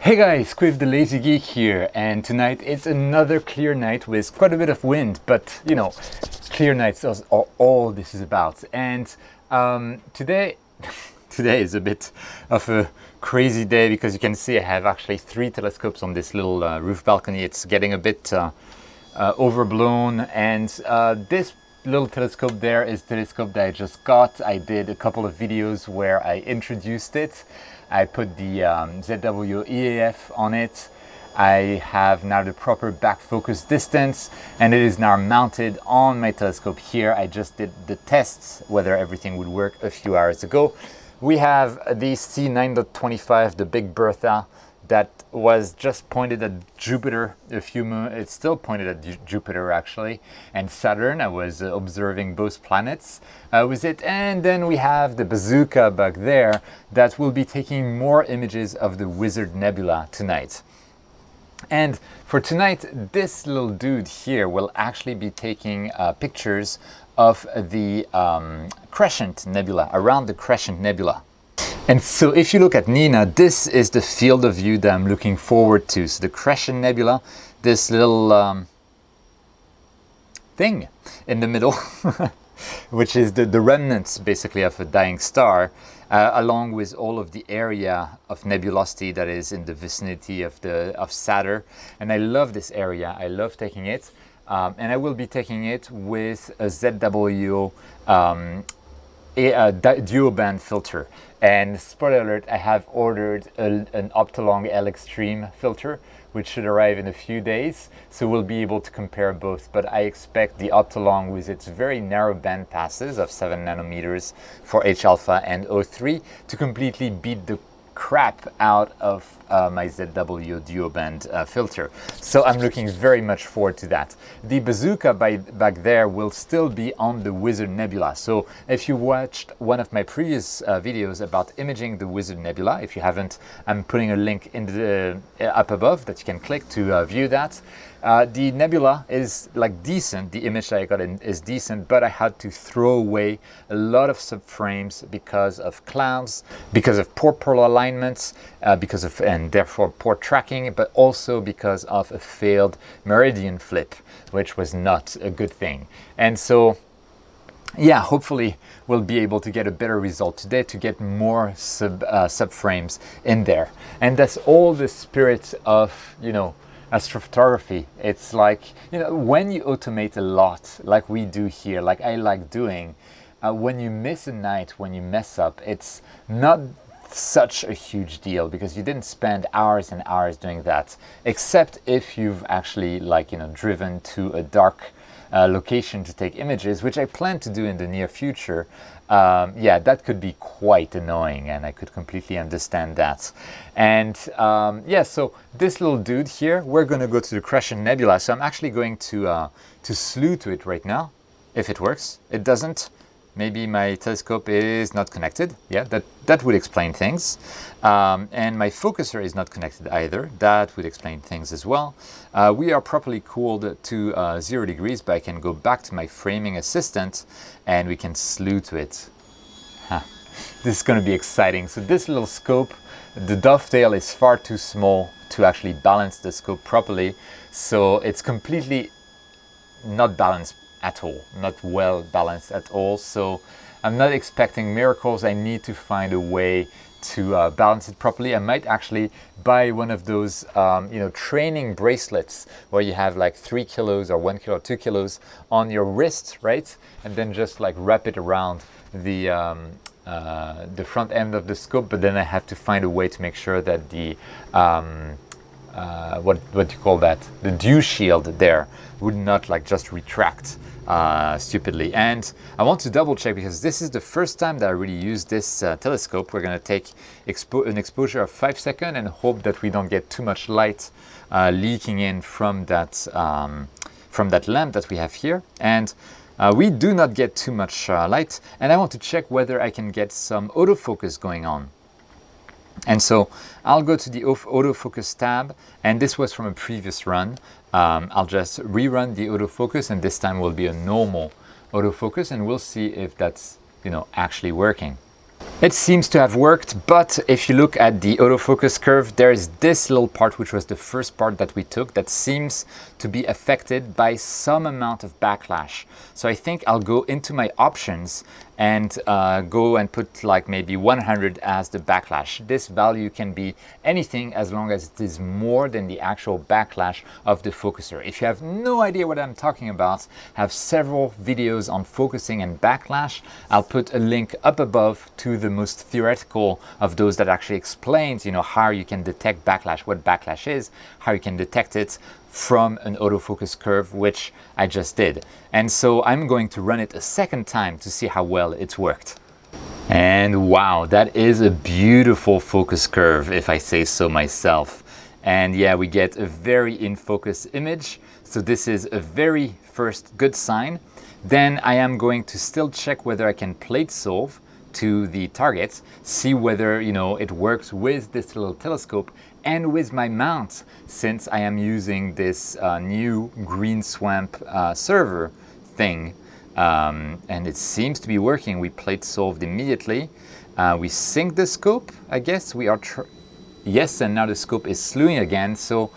Hey guys, Quiv the Lazy Geek here, and tonight it's another clear night with quite a bit of wind, but you know, clear nights are all this is about. And today is a bit of a crazy day because you can see I have actually 3 telescopes on this little roof balcony. It's getting a bit overblown, and this little telescope there is the telescope that I just got. I did a couple of videos where I introduced it. I put the ZW-EAF on it. I have now the proper back focus distance, and it is now mounted on my telescope here. I just did the tests whether everything would work a few hours ago. We have the C9.25, the Big Bertha, that was just pointed at Jupiter it's still pointed at Jupiter actually, and Saturn. I was observing both planets with it. And then we have the bazooka back there that will be taking more images of the Wizard Nebula tonight. And for tonight, this little dude here will actually be taking pictures of the Crescent Nebula, around the Crescent Nebula. And so if you look at Nina, this is the field of view that I'm looking forward to. So the Crescent Nebula, this little thing in the middle, which is the remnants basically of a dying star, along with all of the area of nebulosity that is in the vicinity of Saturn. And I love this area. I love taking it. And I will be taking it with a ZW duo-band filter. And spoiler alert, I have ordered an Optolong L Extreme filter, which should arrive in a few days, so we'll be able to compare both. But I expect the Optolong, with its very narrow band passes of 7 nanometers for H-alpha and O3, to completely beat the crap out of my ZW duo-band filter. So I'm looking very much forward to that. The bazooka back there will still be on the Wizard Nebula. So if you watched one of my previous videos about imaging the Wizard Nebula, if you haven't, I'm putting a link in the up above that you can click to view that. The nebula is like decent. The image that I got is decent, but I had to throw away a lot of subframes because of clouds, because of poor polar alignments, and therefore poor tracking, but also because of a failed meridian flip, which was not a good thing. And so, yeah, hopefully we'll be able to get a better result today, to get more subframes in there. And that's all the spirit of, you know, astrophotography. It's like, you know, when you automate a lot, like we do here, like I like doing, when you miss a night, when you mess up, it's not such a huge deal because you didn't spend hours and hours doing that, except if you've actually, like, you know, driven to a dark location to take images, which I plan to do in the near future. Yeah, that could be quite annoying, and I could completely understand that. And yeah, so this little dude here, we're going to go to the Crescent Nebula. So I'm actually going to slew to it right now, if it works. It doesn't. Maybe my telescope is not connected. Yeah, that would explain things. And my focuser is not connected either. That would explain things as well. We are properly cooled to 0 degrees, but I can go back to my framing assistant and we can slew to it. Huh. This is going to be exciting. So this little scope, the dovetail is far too small to actually balance the scope properly. So it's completely not balanced at all, not well balanced at all. So I'm not expecting miracles. I need to find a way to balance it properly. I might actually buy one of those you know, training bracelets where you have like 3 kilos or 1 kilo or 2 kilos on your wrist, right? And then just like wrap it around the front end of the scope. But then I have to find a way to make sure that the what do you call that? The dew shield there would not like just retract stupidly. And I want to double check because this is the first time that I really use this telescope. We're going to take an exposure of 5 seconds and hope that we don't get too much light leaking in from that lamp that we have here. And we do not get too much light. And I want to check whether I can get some autofocus going on. And so I'll go to the autofocus tab, and this was from a previous run. I'll just rerun the autofocus, and this time will be a normal autofocus, and we'll see if that's, you know, actually working. It seems to have worked, but if you look at the autofocus curve, there is this little part, which was the first part that we took, that seems to be affected by some amount of backlash. So I think I'll go into my options and go and put like maybe 100 as the backlash. This value can be anything as long as it is more than the actual backlash of the focuser. If you have no idea what I'm talking about, I have several videos on focusing and backlash. I'll put a link up above to the most theoretical of those that actually explains, you know, how you can detect backlash, what backlash is, how you can detect it from an autofocus curve, which I just did. And so I'm going to run it a second time to see how well it's worked. And wow, that is a beautiful focus curve, if I say so myself. And yeah, we get a very in focus image. So this is a very first good sign. Then I am going to still check whether I can plate solve to the targets, see whether, you know, it works with this little telescope and with my mount, since I am using this new green swamp server thing, and it seems to be working. We plate solved immediately. We sync the scope, I guess. We are yes, and now the scope is slewing again, so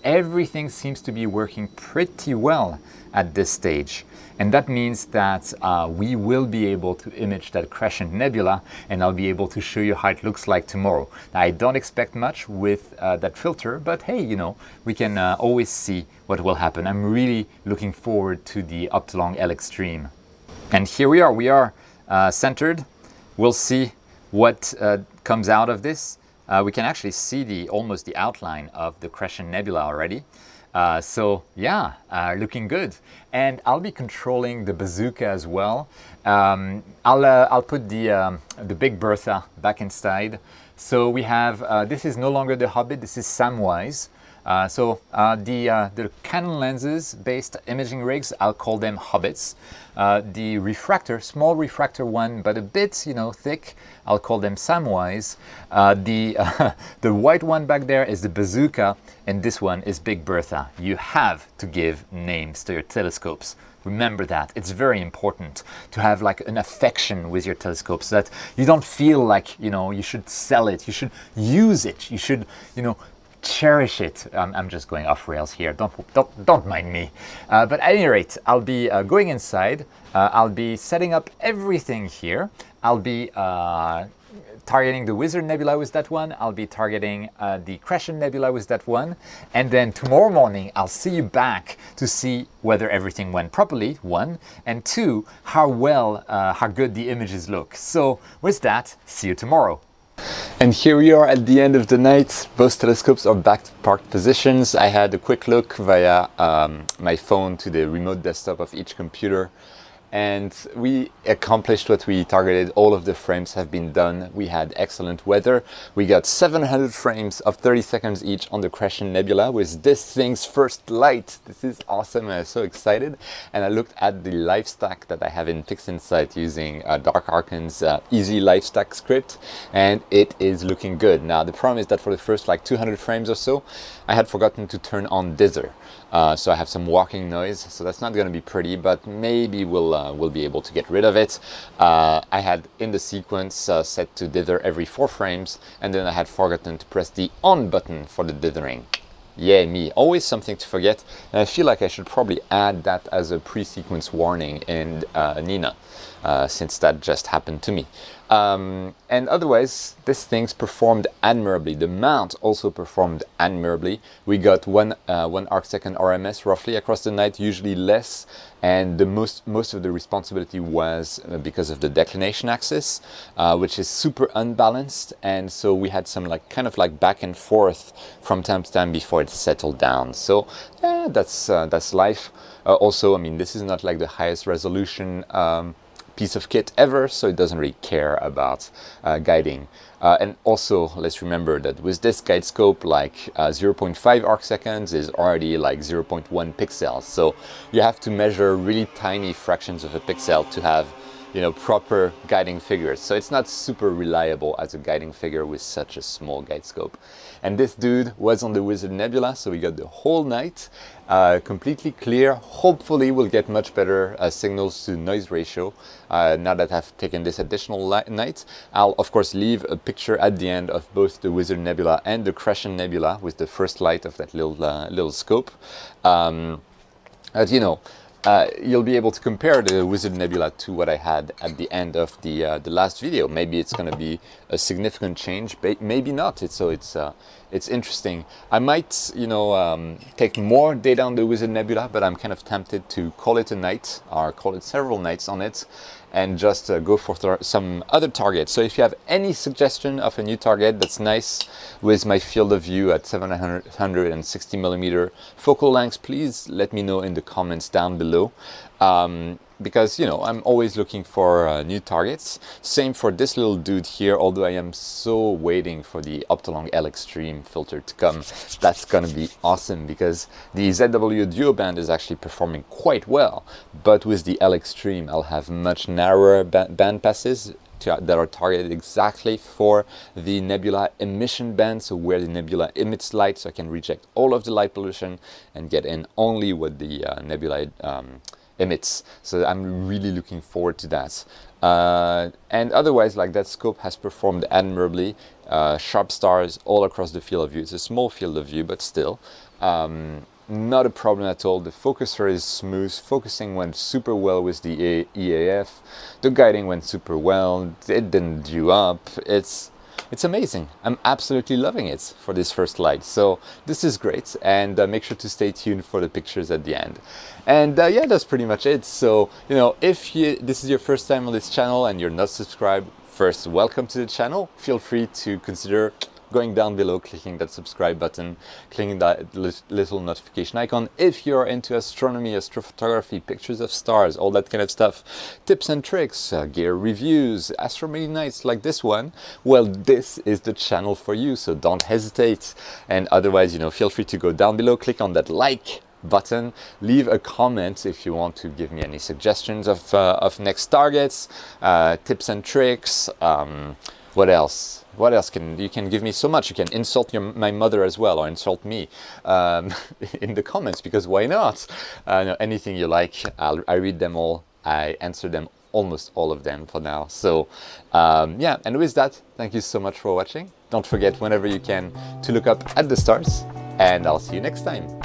everything seems to be working pretty well at this stage. And that means that we will be able to image that Crescent Nebula, and I'll be able to show you how it looks like tomorrow. Now, I don't expect much with that filter, but hey, you know, we can always see what will happen. I'm really looking forward to the Optolong L Extreme. And here we are centered. We'll see what comes out of this. We can actually see almost the outline of the Crescent Nebula already. So yeah, looking good. And I'll be controlling the bazooka as well. I'll put the Big Bertha back inside. So we have, this is no longer the Hobbit, this is Samwise. The Canon lenses based imaging rigs, I'll call them Hobbits. The refractor, small refractor one, but a bit, you know, thick, I'll call them Samwise. The white one back there is the Bazooka, and this one is Big Bertha. You have to give names to your telescopes. Remember that. It's very important to have like an affection with your telescope, so that you don't feel like, you know, you should sell it, you should use it, you should, you know, cherish it. I'm just going off rails here. Don't mind me. But at any rate, I'll be going inside. I'll be setting up everything here. I'll be targeting the Wizard Nebula with that one. I'll be targeting the Crescent Nebula with that one. And then tomorrow morning, I'll see you back to see whether everything went properly, one, and two, how good the images look. So with that, see you tomorrow. And here we are at the end of the night. Both telescopes are back to parked positions. I had a quick look via my phone to the remote desktop of each computer, and we accomplished what we targeted. All of the frames have been done. We had excellent weather. We got 700 frames of 30 seconds each on the Crescent Nebula with this thing's first light. This is awesome. I'm so excited. And I looked at the live stack that I have in PixInsight using Dark Arcan's easy live stack script, and it is looking good. Now, the problem is that for the first like 200 frames or so, I had forgotten to turn on Dither. So I have some walking noise, so that's not going to be pretty, but maybe we'll be able to get rid of it. I had in the sequence set to dither every 4 frames, and then I had forgotten to press the on button for the dithering. Yeah, me, always something to forget, and I feel like I should probably add that as a pre-sequence warning in Nina, since that just happened to me. And otherwise, this thing's performed admirably. The mount also performed admirably. We got one arcsecond RMS roughly across the night, usually less, and the most of the responsibility was because of the declination axis, which is super unbalanced, and so we had some like kind of like back and forth from time to time before it settled down. So yeah, that's life. Also, I mean, this is not like the highest resolution piece of kit ever, so it doesn't really care about guiding. And also, let's remember that with this guide scope, like 0.5 arc seconds is already like 0.1 pixels. So you have to measure really tiny fractions of a pixel to have you know, proper guiding figures. So it's not super reliable as a guiding figure with such a small guide scope. And this dude was on the Wizard Nebula, so we got the whole night completely clear. Hopefully we'll get much better signals to noise ratio now that I've taken this additional night. I'll of course leave a picture at the end of both the Wizard Nebula and the Crescent Nebula with the first light of that little scope. As you know, you'll be able to compare the Wizard Nebula to what I had at the end of the last video. Maybe it's going to be a significant change, maybe not. It's interesting. I might, you know, take more data on the Wizard Nebula, but I'm kind of tempted to call it a night, or call it several nights on it, and just go for some other targets. So if you have any suggestion of a new target that's nice with my field of view at 760mm focal length, please let me know in the comments down below. Because, you know, I'm always looking for new targets. Same for this little dude here, although I am so waiting for the Optolong L Extreme filter to come. That's gonna be awesome because the ZW Duo band is actually performing quite well, but with the L Extreme I'll have much narrower band passes that are targeted exactly for the nebula emission band, so where the nebula emits light, so I can reject all of the light pollution and get in only what the nebula emits. So I'm really looking forward to that. And otherwise, like, that scope has performed admirably. Sharp stars all across the field of view. It's a small field of view, but still not a problem at all. The focuser is smooth. Focusing went super well with the EAF. The guiding went super well. It didn't dew up. It's amazing. I'm absolutely loving it for this first light. So this is great, and make sure to stay tuned for the pictures at the end. And yeah, that's pretty much it. So, you know, if this is your first time on this channel and you're not subscribed, first, welcome to the channel. Feel free to consider going down below, clicking that subscribe button, clicking that little notification icon. If you're into astronomy, astrophotography, pictures of stars, all that kind of stuff, tips and tricks, gear reviews, astronomy nights like this one, well, this is the channel for you, so don't hesitate. And otherwise, you know, feel free to go down below, click on that like button, leave a comment if you want to give me any suggestions of next targets, tips and tricks. What else? What else you can give me so much? You can insult my mother as well, or insult me in the comments, because why not? No, anything you like, I read them all. I answer them, almost all of them for now. So yeah, and with that, thank you so much for watching. Don't forget, whenever you can, to look up at the stars, and I'll see you next time.